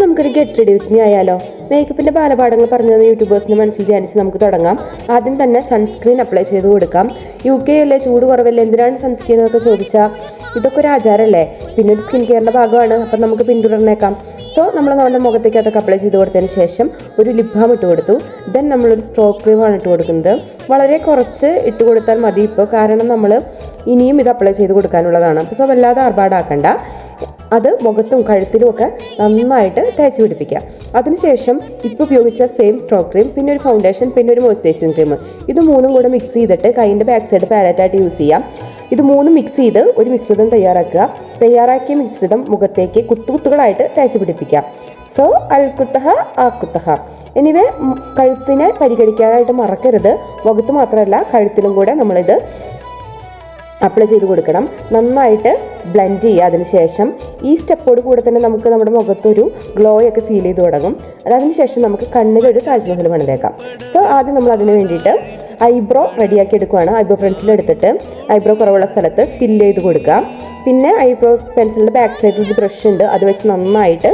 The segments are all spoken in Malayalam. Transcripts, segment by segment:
നമുക്കൊരു ഗെറ്റ് റെഡി വിത്ത് മീ ആയാലോ? മേക്കപ്പിൻ്റെ ബാലപാഠങ്ങൾ പറഞ്ഞത് യൂട്യൂബേഴ്സിന് മനസ്സിൽ ധ്യാനിച്ച് നമുക്ക് തുടങ്ങാം. ആദ്യം തന്നെ സൺസ്ക്രീൻ അപ്ലൈ ചെയ്ത് കൊടുക്കാം. UK അല്ലേ, ചൂട് കുറവല്ലേ, എന്തിനാണ് സൺസ്ക്രീൻ എന്നൊക്കെ ചോദിച്ചാൽ ഇതൊക്കെ ഒരു ആചാരമല്ലേ, പിന്നെ ഒരു സ്കിൻ കെയറിൻ്റെ ഭാഗമാണ്, അപ്പം നമുക്ക് പിന്തുടർന്നേക്കാം. സോ നമ്മൾ നമ്മുടെ മുഖത്തേക്ക് അതൊക്കെ അപ്ലൈ ചെയ്ത് കൊടുത്തതിന് ശേഷം ഒരു ലിപ് ബാം ഇട്ട് കൊടുത്തു. ദെൻ നമ്മളൊരു സ്ട്രോക്ക് ക്രീമാണ് ഇട്ട് കൊടുക്കുന്നത്. വളരെ കുറച്ച് ഇട്ട് കൊടുത്താൽ മതി ഇപ്പോൾ, കാരണം നമ്മൾ ഇനിയും ഇത് അപ്ലൈ ചെയ്ത് കൊടുക്കാനുള്ളതാണ്. അപ്പോൾ സോ വല്ലാതെ ആർഭാടാക്കണ്ട. അത് മുഖത്തും കഴുത്തിലും ഒക്കെ നന്നായിട്ട് തേച്ച് പിടിപ്പിക്കുക. അതിനുശേഷം ഇപ്പോൾ ഉപയോഗിച്ച സെയിം സ്ട്രോക്ക് ക്രീം, പിന്നെ ഒരു ഫൗണ്ടേഷൻ, പിന്നെ ഒരു മോയ്സ്ചറൈസിങ് ക്രീം, ഇത് മൂന്നും കൂടെ മിക്സ് ചെയ്തിട്ട് കൈൻ്റെ ബാക്ക് സൈഡ് പാലറ്റായിട്ട് യൂസ് ചെയ്യാം. ഇത് മൂന്നും മിക്സ് ചെയ്ത് ഒരു മിശ്രിതം തയ്യാറാക്കുക. തയ്യാറാക്കിയ മിശ്രിതം മുഖത്തേക്ക് കുത്തുകുത്തുകളായിട്ട് തേച്ച് പിടിപ്പിക്കുക. സോ അൽക്കുത്തഹ ആക്കുത്തഹ. എനിവേ കഴുത്തിനെ പരിഗണിക്കാനായിട്ട് മറക്കരുത്. മുഖത്ത് മാത്രമല്ല കഴുത്തിലും കൂടെ നമ്മളിത് അപ്ലൈ ചെയ്ത് കൊടുക്കണം. നന്നായിട്ട് ബ്ലെൻഡ് ചെയ്യുക. അതിനുശേഷം ഈ സ്റ്റെപ്പോട് കൂടെ തന്നെ നമുക്ക് നമ്മുടെ മുഖത്തൊരു ഗ്ലോ ഒക്കെ ഫീൽ ചെയ്ത് തുടങ്ങും. അതിനുശേഷം നമുക്ക് കണ്ണിലൊരു താജ്മഹൽ പണിതേക്കാം. സോ ആദ്യം നമ്മൾ അതിന് വേണ്ടിയിട്ട് ഐബ്രോ റെഡിയാക്കി എടുക്കുകയാണ്. ഐബ്രോ പെൻസിലെടുത്തിട്ട് ഐബ്രോ കുറവുള്ള സ്ഥലത്ത് ഫില്ല് ചെയ്ത് കൊടുക്കുക. പിന്നെ ഐബ്രോ പെൻസിലിൻ്റെ ബാക്ക് സൈഡിൽ ഒരു ബ്രഷ് ഉണ്ട്, അത് വെച്ച് നന്നായിട്ട്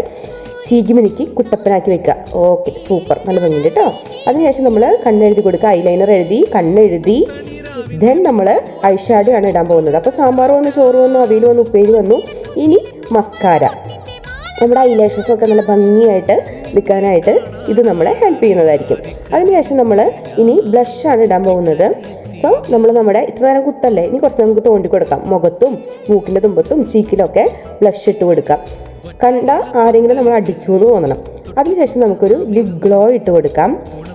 ചീകി മിനുക്കി കുട്ടപ്പനാക്കി വെക്കുക. ഓക്കെ, സൂപ്പർ, നല്ല ഭംഗിയുണ്ട് കേട്ടോ. അതിനുശേഷം നമ്മൾ കണ്ണെഴുതി കൊടുക്കുക. ഐലൈനർ എഴുതി, കണ്ണെഴുതി. ദെൻ നമ്മൾ ഐഷാഡോ ആണ് ഇടാൻ പോകുന്നത്. അപ്പോൾ സാമ്പാർ വന്നു, ചോറ് വന്നു, അവിയൽ വന്നു, ഉപ്പേരി വന്നു. ഇനി മസ്കാര. നമ്മുടെ ഐലാഷസ് ഒക്കെ നല്ല ഭംഗിയായിട്ട് നിൽക്കാനായിട്ട് ഇത് നമ്മളെ ഹെൽപ്പ് ചെയ്യുന്നതായിരിക്കും. അതിനുശേഷം നമ്മൾ ഇനി ബ്ലഷാണ് ഇടാൻ പോകുന്നത്. സോ നമ്മൾ നമ്മുടെ ഇത്ര നേരം കുത്തല്ലേ, ഇനി കുറച്ച് നമുക്ക് തോണ്ടി കൊടുക്കാം. മുഖത്തും മൂക്കിൻ്റെ തുമ്പത്തും ചീക്കിലൊക്കെ ബ്ലഷ് ഇട്ട് കൊടുക്കാം. കണ്ട ആരെങ്കിലും നമ്മൾ അടിച്ചു എന്ന് തോന്നണം. അതിനുശേഷം നമുക്കൊരു ലിപ് ഗ്ലോ ഇട്ട് കൊടുക്കാം.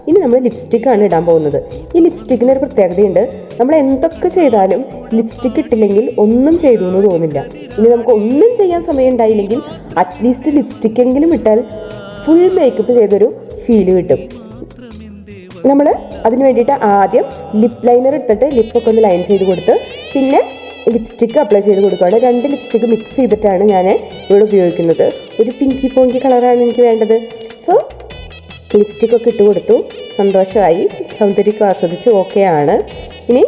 ഇനി നമ്മൾ ലിപ്സ്റ്റിക്കാണ് ഇടാൻ പോകുന്നത്. ഈ ലിപ്സ്റ്റിക്കിന് ഒരു പ്രത്യേകതയുണ്ട്. നമ്മൾ എന്തൊക്കെ ചെയ്താലും ലിപ്സ്റ്റിക്ക് ഇട്ടില്ലെങ്കിൽ ഒന്നും ചെയ്തു എന്ന് തോന്നില്ല. ഇനി നമുക്ക് ഒന്നും ചെയ്യാൻ സമയം ഉണ്ടായില്ലെങ്കിൽ അറ്റ്ലീസ്റ്റ് ലിപ്സ്റ്റിക്കെങ്കിലും ഇട്ടാൽ ഫുൾ മേക്കപ്പ് ചെയ്തൊരു ഫീല് കിട്ടും. നമ്മൾ അതിന് വേണ്ടിയിട്ട് ആദ്യം ലിപ് ലൈനർ എടുത്തിട്ട് ലിപ്പൊക്കെ ഒന്ന് ലൈൻ ചെയ്ത് കൊടുത്ത് പിന്നെ ലിപ്സ്റ്റിക്ക് അപ്ലൈ ചെയ്ത് കൊടുക്കുകയാണ്. 2 ലിപ്സ്റ്റിക്ക് മിക്സ് ചെയ്തിട്ടാണ് ഞാൻ ഇവിടെ ഉപയോഗിക്കുന്നത്. ഒരു പിങ്കി പോങ്കി കളറാണ് എനിക്ക് വേണ്ടത്. സോ ലിപ്സ്റ്റിക്കൊക്കെ ഇട്ട് കൊടുത്തു. സന്തോഷമായി, സൗന്ദര്യമൊക്കെ ആസ്വദിച്ച് ഓക്കെ ആണ്. ഇനി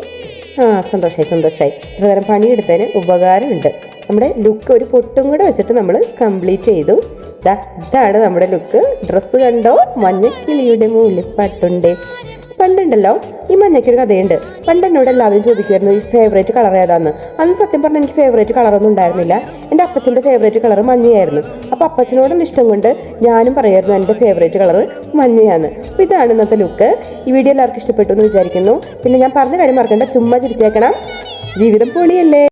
സന്തോഷമായി. ഇത്ര നേരം പണിയെടുത്തതിന് ഉപകാരമുണ്ട്. നമ്മുടെ ലുക്ക് ഒരു പൊട്ടും കൂടെ വെച്ചിട്ട് നമ്മൾ കംപ്ലീറ്റ് ചെയ്തു. ഇതാണ് നമ്മുടെ ലുക്ക്. ഡ്രസ്സ് കണ്ടോ? മഞ്ഞക്കിളിയുടെ മൂളിപ്പാട്ടുണ്ട്. പണ്ടുണ്ടല്ലോ ഈ മഞ്ഞയ്ക്കൊരു കഥയുണ്ട്. പണ്ട് എന്നോട് എല്ലാവരും ചോദിക്കുമായിരുന്നു ഈ ഫേവറേറ്റ് കളർ ഏതാന്ന്. അന്ന് സത്യം പറഞ്ഞാൽ എനിക്ക് ഫേവറേറ്റ് കളറൊന്നും ഉണ്ടായിരുന്നില്ല. എൻ്റെ അപ്പച്ചൻ്റെ ഫേവറേറ്റ് കളർ മഞ്ഞയായിരുന്നു. അപ്പോൾ അപ്പച്ചനോടുള്ള ഇഷ്ടം കൊണ്ട് ഞാനും പറയായിരുന്നു എൻ്റെ ഫേവറേറ്റ് കളർ മഞ്ഞയാണ്. അപ്പോൾ ഇതാണ് ഇന്നത്തെ ലുക്ക്. ഈ വീഡിയോ എല്ലാവർക്കും ഇഷ്ടപ്പെട്ടു എന്ന് വിചാരിക്കുന്നു. പിന്നെ ഞാൻ പറഞ്ഞ കാര്യം മറക്കണ്ട, ചുമ്മാ ചിരിച്ചേക്കണം. ജീവിതം പൊളിയല്ലേ.